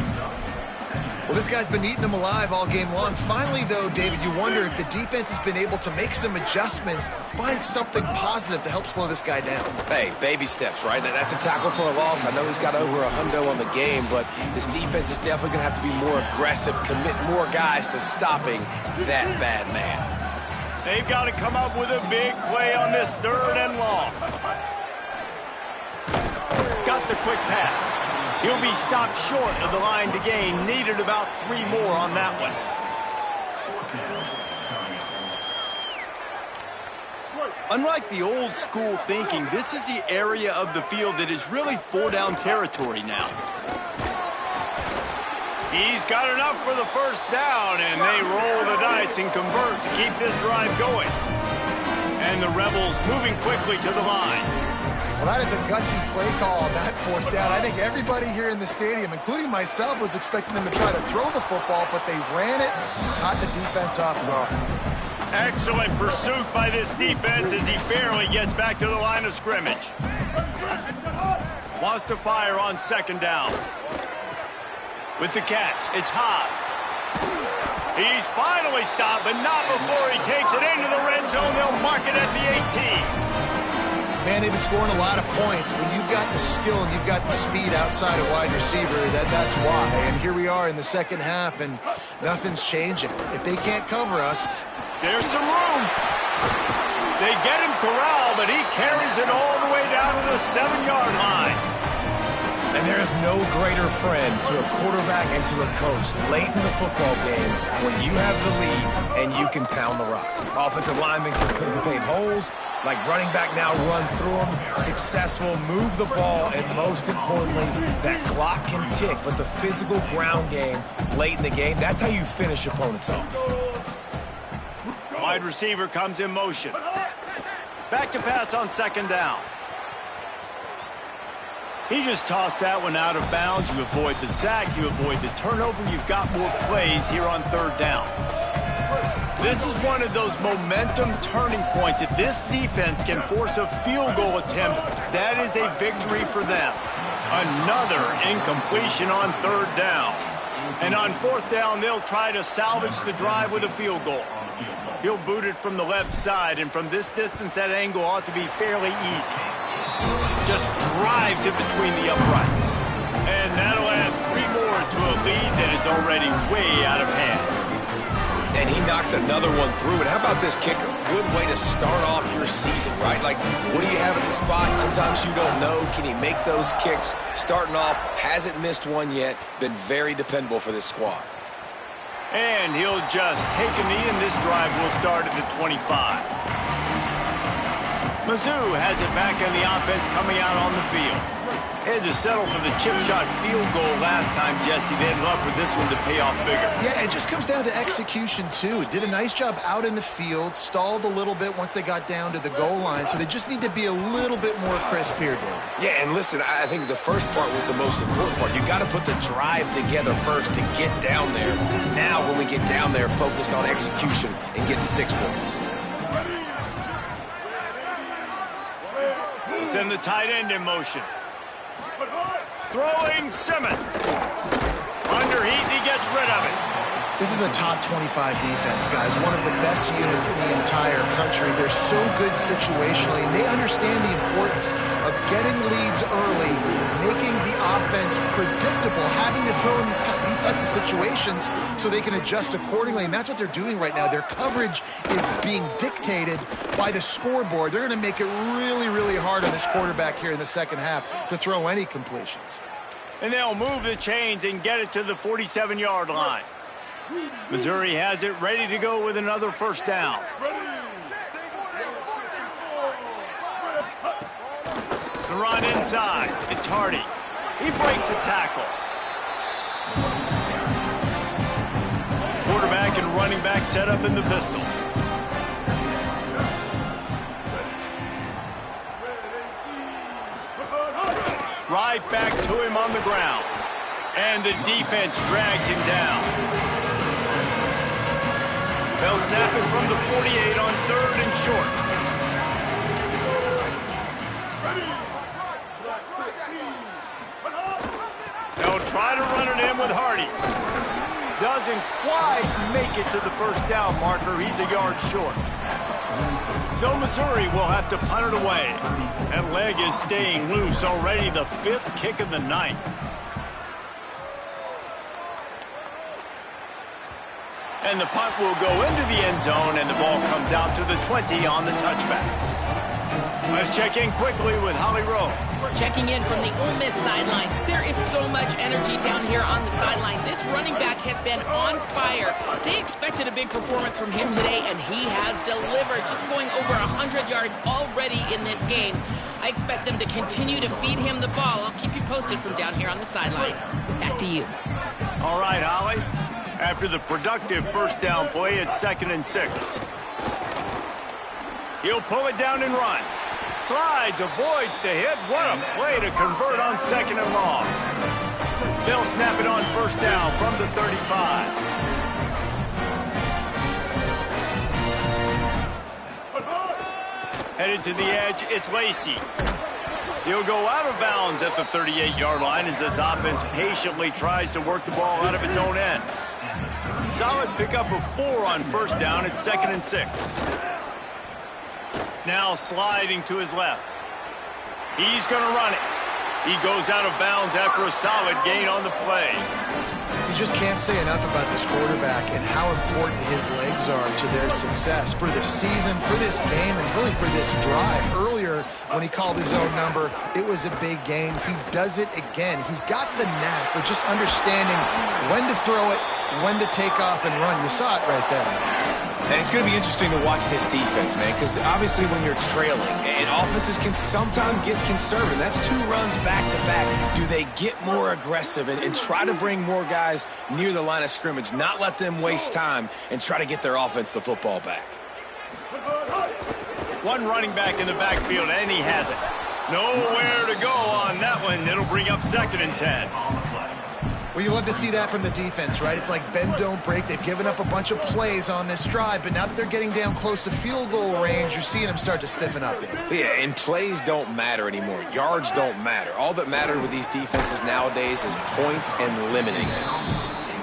Well, this guy's been eating them alive all game long. Finally, though, David, you wonder if the defense has been able to make some adjustments, find something positive to help slow this guy down. Hey, baby steps, right? That's a tackle for a loss. I know he's got over $100 on the game, but this defense is definitely going to have to be more aggressive, commit more guys to stopping that bad man. They've got to come up with a big play on this 3rd and long. Got the quick pass. He'll be stopped short of the line to gain. Needed about 3 more on that one. Unlike the old school thinking, this is the area of the field that is really 4-down territory now. He's got enough for the first down, and they roll the dice and convert to keep this drive going. And the Rebels moving quickly to the line. Well, that is a gutsy play call on that 4th down. I think everybody here in the stadium, including myself, was expecting them to try to throw the football, but they ran it, caught the defense off guard. Excellent pursuit by this defense as he barely gets back to the line of scrimmage. Wants to fire on 2nd down. With the catch, it's Haas. He's finally stopped, but not before he takes it into the red zone. They'll mark it at the 18. Man, they've been scoring a lot of points. When you've got the skill and you've got the speed outside of wide receiver, that's why. And here we are in the second half, and nothing's changing. If they can't cover us, there's some room. They get him corralled, but he carries it all the way down to the 7-yard line. And there is no greater friend to a quarterback and to a coach late in the football game when you have the lead and you can pound the rock. Offensive linemen can paint holes, like running back now runs through them. Successful, move the ball, and most importantly, that clock can tick. But the physical ground game late in the game, that's how you finish opponents off. Wide receiver comes in motion. Back to pass on 2nd down. He just tossed that one out of bounds. You avoid the sack, you avoid the turnover. You've got more plays here on 3rd down. This is one of those momentum turning points. If this defense can force a field goal attempt, that is a victory for them. Another incompletion on 3rd down. And on 4th down, they'll try to salvage the drive with a field goal. He'll boot it from the left side, and from this distance, that angle ought to be fairly easy. Just drives it between the uprights. And that'll add 3 more to a lead that is already way out of hand. And he knocks another one through. And how about this kicker? Good way to start off your season, right? Like, what do you have at the spot? Sometimes you don't know. Can he make those kicks? Starting off, hasn't missed one yet. Been very dependable for this squad. And he'll just take a knee, and this drive will start at the 25. Mizzou has it back in the offense coming out on the field. They had to settle for the chip shot field goal last time, Jesse. They'd love for this one to pay off bigger. Yeah, it just comes down to execution, too. Did a nice job out in the field, stalled a little bit once they got down to the goal line, so they just need to be a little bit more crisp here, Dave. Yeah, and listen, I think the first part was the most important part. You got to put the drive together first to get down there. Now, when we get down there, focus on execution and getting 6 points. Send the tight end in motion. Throwing Simmons. Under heat, and he gets rid of it. This is a top 25 defense, guys. One of the best units in the entire country. They're so good situationally, and they understand the importance of getting leads early, making the offense predictable, having to throw in these types of situations so they can adjust accordingly, and that's what they're doing right now. Their coverage is being dictated by the scoreboard. They're going to make it really, really hard on this quarterback here in the second half to throw any completions. And they'll move the chains and get it to the 47-yard line. Missouri has it ready to go with another first down. The run inside. It's Hardy. He breaks a tackle. Quarterback and running back set up in the pistol. Right back to him on the ground. And the defense drags him down. They'll snap it from the 48 on 3rd and short. They'll try to run it in with Hardy. Doesn't quite make it to the first down marker. He's a yard short. So Missouri will have to punt it away. That leg is staying loose already, the 5th kick of the night. And the punt will go into the end zone, and the ball comes out to the 20 on the touchback. Let's check in quickly with Holly Rowe. Checking in from the Ole Miss sideline. There is so much energy down here on the sideline. This running back has been on fire. They expected a big performance from him today, and he has delivered. Just going over 100 yards already in this game. I expect them to continue to feed him the ball. I'll keep you posted from down here on the sidelines. Back to you. All right, Holly. After the productive first down play, it's 2nd and 6. He'll pull it down and run. Slides, avoids the hit. What a play to convert on 2nd and long. They'll snap it on first down from the 35. Headed to the edge, it's Lacey. He'll go out of bounds at the 38-yard line as this offense patiently tries to work the ball out of its own end. Solid pickup of 4 on first down. It's 2nd and 6. Now sliding to his left. He's going to run it. He goes out of bounds after a solid gain on the play. You just can't say enough about this quarterback and how important his legs are to their success for this season, for this game, and really for this drive. Earlier, when he called his own number, it was a big gain. He does it again. He's got the knack of just understanding when to throw it, when to take off and run. You saw it right there. And it's going to be interesting to watch this defense, man, because obviously when you're trailing, and offenses can sometimes get conservative. That's 2 runs back-to-back. Do they get more aggressive and try to bring more guys near the line of scrimmage, not let them waste time, and try to get their offense the football back? One running back in the backfield, and he has it. Nowhere to go on that one. It'll bring up 2nd and 10. Well, you love to see that from the defense, right? It's like bend, don't break. They've given up a bunch of plays on this drive, but now that they're getting down close to field goal range, you're seeing them start to stiffen up. Yeah, and plays don't matter anymore. Yards don't matter. All that matters with these defenses nowadays is points and limiting them.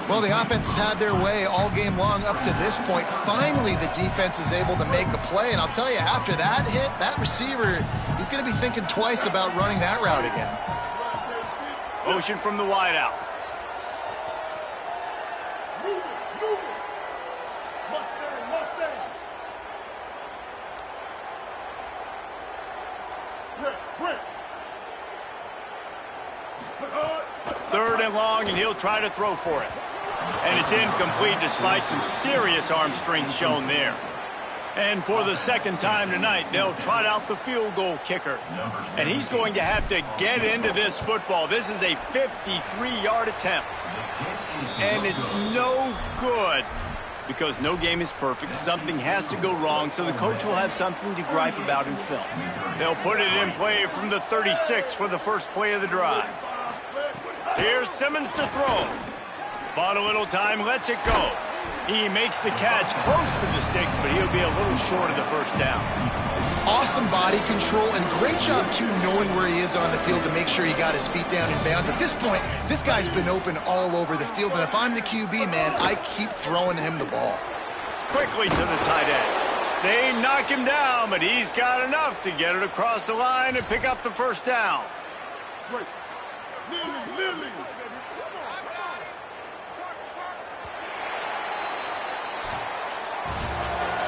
Well, the offense has had their way all game long up to this point. Finally, the defense is able to make a play, and I'll tell you, after that hit, that receiver, he's going to be thinking twice about running that route again. Motion from the wideout. Third and long, and he'll try to throw for it. And it's incomplete despite some serious arm strength shown there. And for the second time tonight, they'll trot out the field goal kicker. And he's going to have to get into this football. This is a 53-yard attempt. And it's no good because no game is perfect. Something has to go wrong, so the coach will have something to gripe about in film. They'll put it in play from the 36 for the first play of the drive. Here's Simmons to throw. Bought a little time, lets it go. He makes the catch close to the sticks, but he'll be a little short of the first down. Awesome body control and great job, too, knowing where he is on the field to make sure he got his feet down in bounds. At this point, this guy's been open all over the field, and if I'm the QB, man, I keep throwing him the ball. Quickly to the tight end. They knock him down, but he's got enough to get it across the line and pick up the first down. Wait. Lily.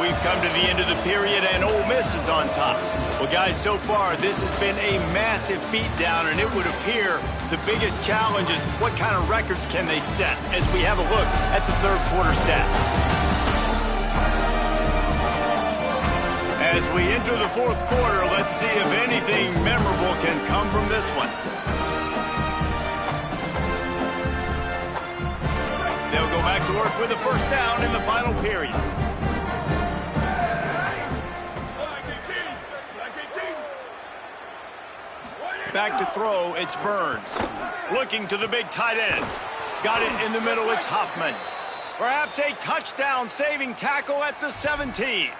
We've come to the end of the period, and Ole Miss is on top. Well, guys, so far, this has been a massive beatdown, and it would appear the biggest challenge is what kind of records can they set as we have a look at the third quarter stats. As we enter the fourth quarter, let's see if anything memorable can come from this one. They'll go back to work with the first down in the final period. Back to throw, it's Burns. Looking to the big tight end. Got it in the middle, it's Huffman. Perhaps a touchdown-saving tackle at the 17.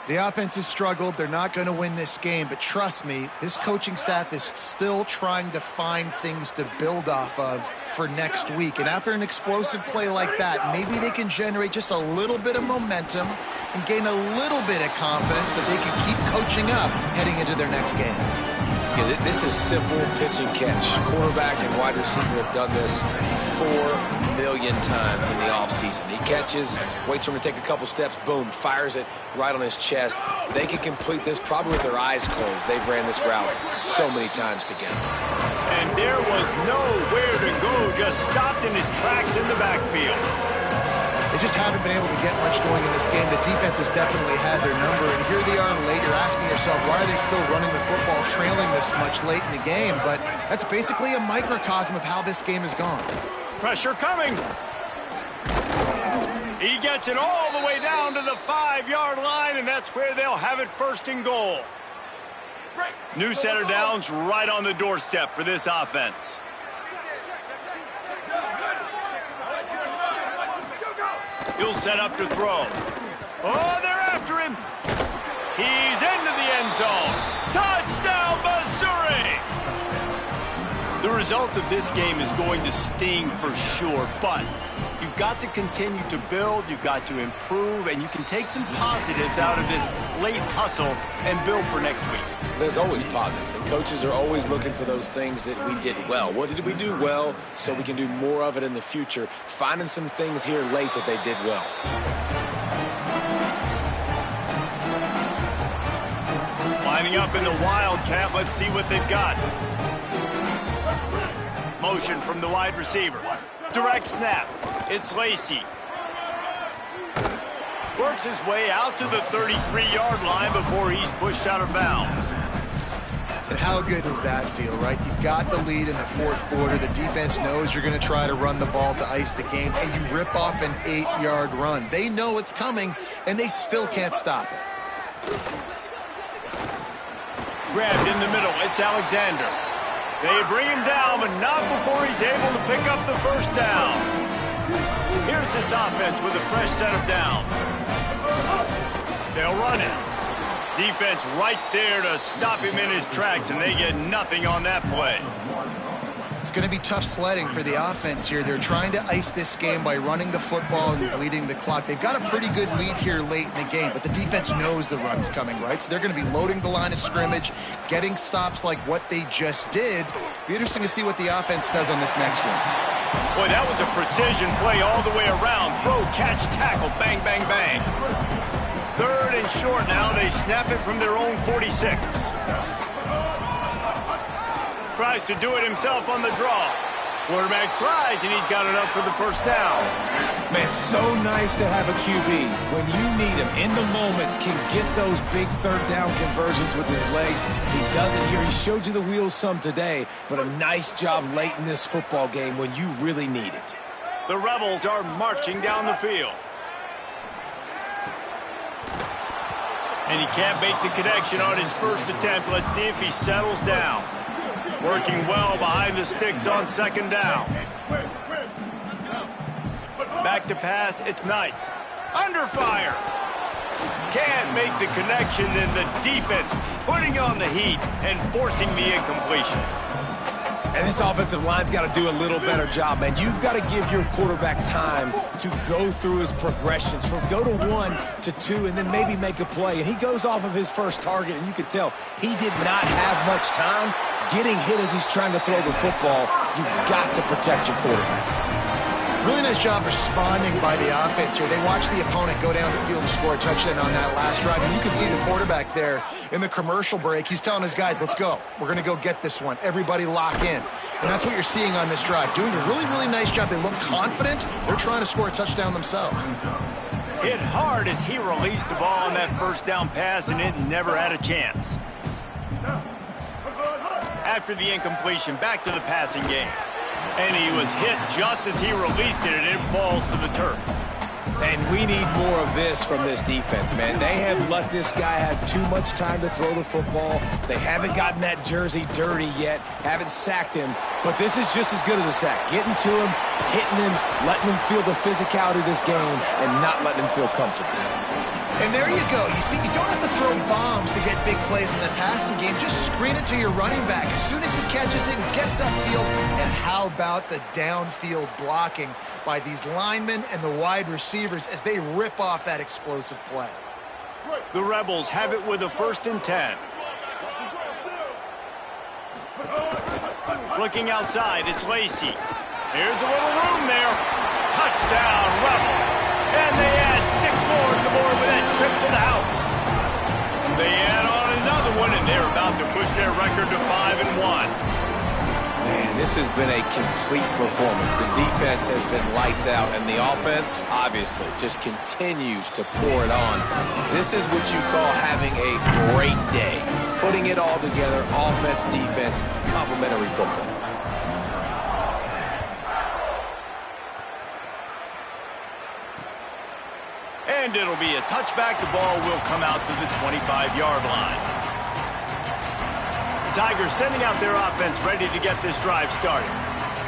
The offense has struggled. They're not going to win this game, but trust me, this coaching staff is still trying to find things to build off of for next week. And after an explosive play like that, maybe they can generate just a little bit of momentum and gain a little bit of confidence that they can keep coaching up heading into their next game. Yeah, this is simple pitch and catch. Quarterback and wide receiver have done this 4 million times in the offseason. He catches, waits for him to take a couple steps, boom, fires it right on his chest. They can complete this probably with their eyes closed. They've ran this route so many times together. And there was nowhere to go, just stopped in his tracks in the backfield. They just haven't been able to get much going in this game. The defense has definitely had their number, and here they are late. You're asking yourself, why are they still running the football, trailing this much late in the game? But that's basically a microcosm of how this game has gone. Pressure coming. He gets it all the way down to the 5-yard line, and that's where they'll have it first and goal. New set of downs right on the doorstep for this offense. He'll set up to throw. Oh, they're after him. He's into the end zone. Touchdown, Missouri! The result of this game is going to sting for sure, but you've got to continue to build, you've got to improve, and you can take some positives out of this late hustle and build for next week. There's always positives, and coaches are always looking for those things that we did well. What did we do well so we can do more of it in the future? Finding some things here late that they did well. Lining up in the Wildcat, let's see what they've got. Motion from the wide receiver. Direct snap. It's Lacey. Works his way out to the 33-yard line before he's pushed out of bounds. And how good does that feel, right? You've got the lead in the fourth quarter. The defense knows you're going to try to run the ball to ice the game, and you rip off an 8-yard run. They know it's coming, and they still can't stop it. Grabbed in the middle. It's Alexander. They bring him down, but not before he's able to pick up the first down. Here's this offense with a fresh set of downs. They'll run it. Defense right there to stop him in his tracks, and they get nothing on that play. It's going to be tough sledding for the offense here. They're trying to ice this game by running the football and bleeding the clock. They've got a pretty good lead here late in the game, but the defense knows the run's coming, right? So they're going to be loading the line of scrimmage, getting stops like what they just did. Be interesting to see what the offense does on this next one. Boy, that was a precision play all the way around. Throw, catch, tackle, bang, bang, bang. Third and short now. They snap it from their own 46. Tries to do it himself on the draw. Quarterback slides, and he's got enough for the first down. Man, so nice to have a QB. When you need him in the moments, can get those big third down conversions with his legs. He does it here. He showed you the wheels some today, but a nice job late in this football game when you really need it. The Rebels are marching down the field. And he can't make the connection on his first attempt. Let's see if he settles down. Working well behind the sticks on second down. Back to pass, it's Knight. Under fire. Can't make the connection, and the defense putting on the heat and forcing the incompletion. And this offensive line's got to do a little better job, man. You've got to give your quarterback time to go through his progressions from go to 1 to 2 and then maybe make a play. And he goes off of his first target, and you can tell he did not have much time getting hit as he's trying to throw the football. You've got to protect your quarterback. Really nice job responding by the offense here. They watched the opponent go down the field and score a touchdown on that last drive. And you can see the quarterback there in the commercial break. He's telling his guys, let's go. We're going to go get this one. Everybody lock in. And that's what you're seeing on this drive. Doing a really, really nice job. They look confident. They're trying to score a touchdown themselves. Hit hard as he released the ball on that first down pass, and it never had a chance. After the incompletion, back to the passing game. And he was hit just as he released it, and it falls to the turf. And we need more of this from this defense, man. They have let this guy have too much time to throw the football. They haven't gotten that jersey dirty yet, haven't sacked him. But this is just as good as a sack. Getting to him, hitting him, letting him feel the physicality of this game, and not letting him feel comfortable. And there you go. You see, you don't have to throw bombs to get big plays in the passing game. Just screen it to your running back. As soon as he catches it, he gets upfield. And how about the downfield blocking by these linemen and the wide receivers as they rip off that explosive play? The Rebels have it with a 1st and 10. Looking outside, it's Lacey. Here's a little room there. Touchdown, Rebels. And they add 6 more to the board with that trip to the house. They add on another one, and they're about to push their record to 5-1. Man, this has been a complete performance. The defense has been lights out, and the offense, obviously, just continues to pour it on. This is what you call having a great day. Putting it all together, offense, defense, complementary football. And it'll be a touchback. The ball will come out to the 25-yard line. The Tigers sending out their offense ready to get this drive started.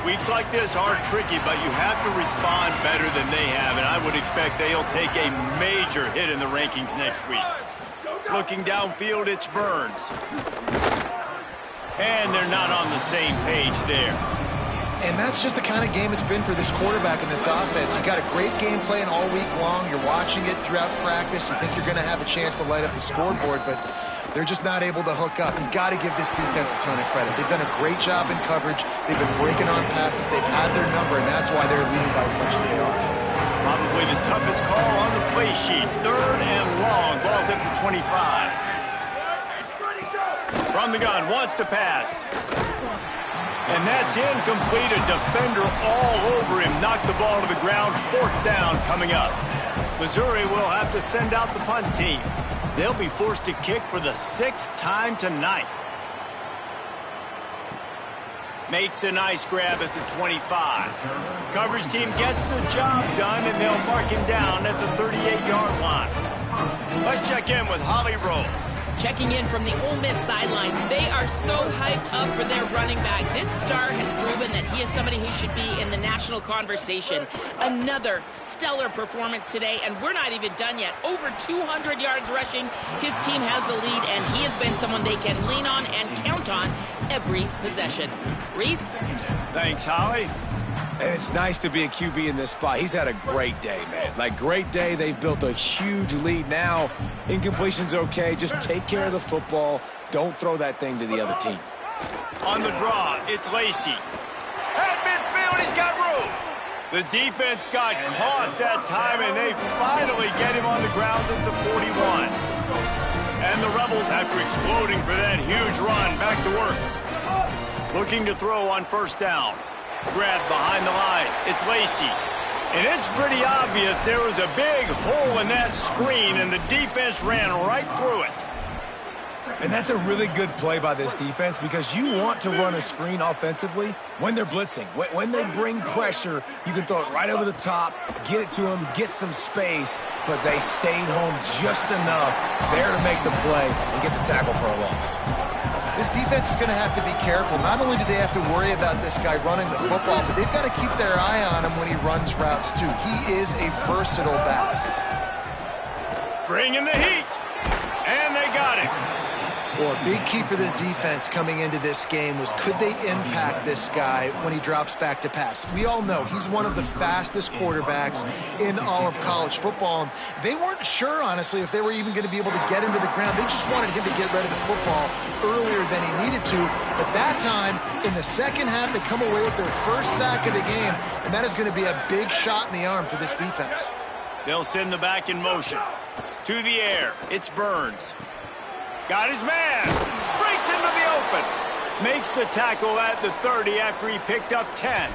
Weeks like this are tricky, but you have to respond better than they have, and I would expect they'll take a major hit in the rankings next week. Looking downfield, it's Burns. And they're not on the same page there. And that's just the kind of game it's been for this quarterback in this offense. You got a great game plan all week long. You're watching it throughout practice. You think you're going to have a chance to light up the scoreboard, but they're just not able to hook up. You got to give this defense a ton of credit. They've done a great job in coverage. They've been breaking on passes. They've had their number, and that's why they're leading by as much as they are. Probably the toughest call on the play sheet. 3rd and long. Ball's at the 25. From the gun, wants to pass. And that's incomplete. A defender all over him. Knocked the ball to the ground. 4th down coming up. Missouri will have to send out the punt team. They'll be forced to kick for the 6th time tonight. Makes a nice grab at the 25. Coverage team gets the job done, and they'll mark him down at the 38-yard line. Let's check in with Holly Rowe. Checking in from the Ole Miss sideline, they are so hyped up for their running back. This star has proven that he is somebody who should be in the national conversation. Another stellar performance today, and we're not even done yet. Over 200 yards rushing. His team has the lead, and he has been someone they can lean on and count on every possession. Reese? Thanks, Holly. And it's nice to be a QB in this spot. He's had a great day, man. Like, great day. They've built a huge lead now. Incompletion's okay. Just take care of the football. Don't throw that thing to the other team. On the draw, it's Lacey. At midfield, he's got room. The defense got caught that time, and they finally get him on the ground at the 41. And the Rebels, after exploding for that huge run, back to work. Looking to throw on 1st down. Grab behind the line. It's Lacey. And it's pretty obvious there was a big hole in that screen, and the defense ran right through it. And that's a really good play by this defense because you want to run a screen offensively when they're blitzing. When they bring pressure, you can throw it right over the top, get it to them, get some space, but they stayed home just enough there to make the play and get the tackle for a loss. This defense is going to have to be careful. Not only do they have to worry about this guy running the football, but they've got to keep their eye on him when he runs routes too. He is a versatile back. Bringing the heat. And they got it. Well, a big key for this defense coming into this game was could they impact this guy when he drops back to pass? We all know he's one of the fastest quarterbacks in all of college football. They weren't sure, honestly, if they were even going to be able to get him to the ground. They just wanted him to get rid of the football earlier than he needed to. But that time, in the second half, they come away with their first sack of the game, and that is going to be a big shot in the arm for this defense. They'll send the back in motion. To the air. It's Burns. Got his man. Breaks into the open. Makes the tackle at the 30 after he picked up 10.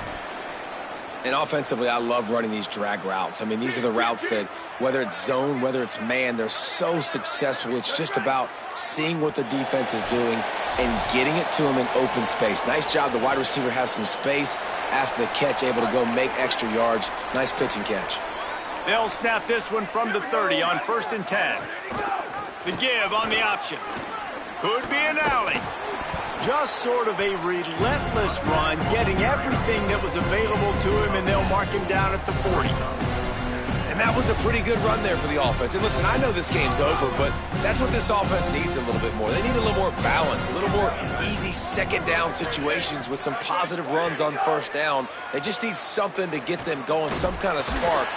And offensively, I love running these drag routes. I mean, these are the routes that, whether it's zone, whether it's man, they're so successful. It's just about seeing what the defense is doing and getting it to them in open space. Nice job. The wide receiver has some space after the catch, able to go make extra yards. Nice pitch and catch. They'll snap this one from the 30 on 1st and 10. The give on the option. Could be an alley. Just sort of a relentless run, getting everything that was available to him, and they'll mark him down at the 40. And that was a pretty good run there for the offense. And listen, I know this game's over, but that's what this offense needs a little bit more. They need a little more balance, a little more easy second down situations with some positive runs on 1st down. They just need something to get them going, some kind of spark.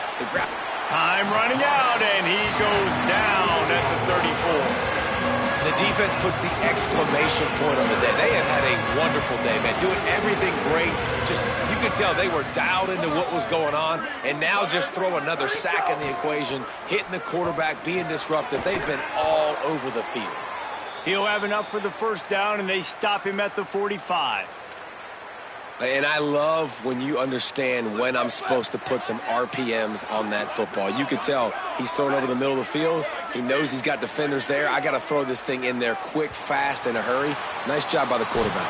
Time running out, and he goes down at the 34. The defense puts the exclamation point on the day. They have had a wonderful day, man. Doing everything great. Just, you could tell they were dialed into what was going on. And now just throw another sack in the equation, hitting the quarterback, being disruptive. They've been all over the field. He'll have enough for the 1st down, and they stop him at the 45. And I love when you understand when I'm supposed to put some RPMs on that football. You can tell he's thrown over the middle of the field. He knows he's got defenders there. I got to throw this thing in there quick, fast, in a hurry. Nice job by the quarterback.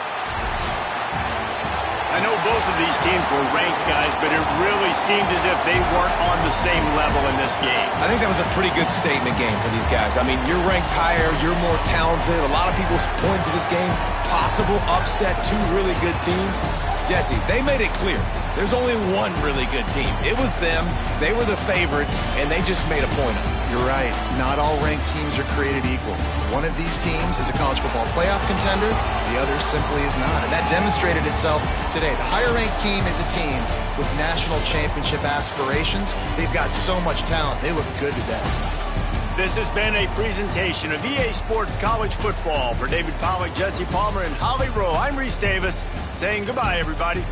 I know both of these teams were ranked, guys, but it really seemed as if they weren't on the same level in this game. I think that was a pretty good statement game for these guys. I mean, you're ranked higher, you're more talented. A lot of people point to this game, possible upset, 2 really good teams. Jesse, they made it clear. There's only one really good team. It was them. They were the favorite, and they just made a point of it. You're right. Not all ranked teams are created equal. One of these teams is a college football playoff contender. The other simply is not. And that demonstrated itself today. The higher-ranked team is a team with national championship aspirations. They've got so much talent. They look good today. This has been a presentation of EA Sports College Football. For David Pollack, Jesse Palmer, and Holly Rowe, I'm Reese Davis saying goodbye, everybody.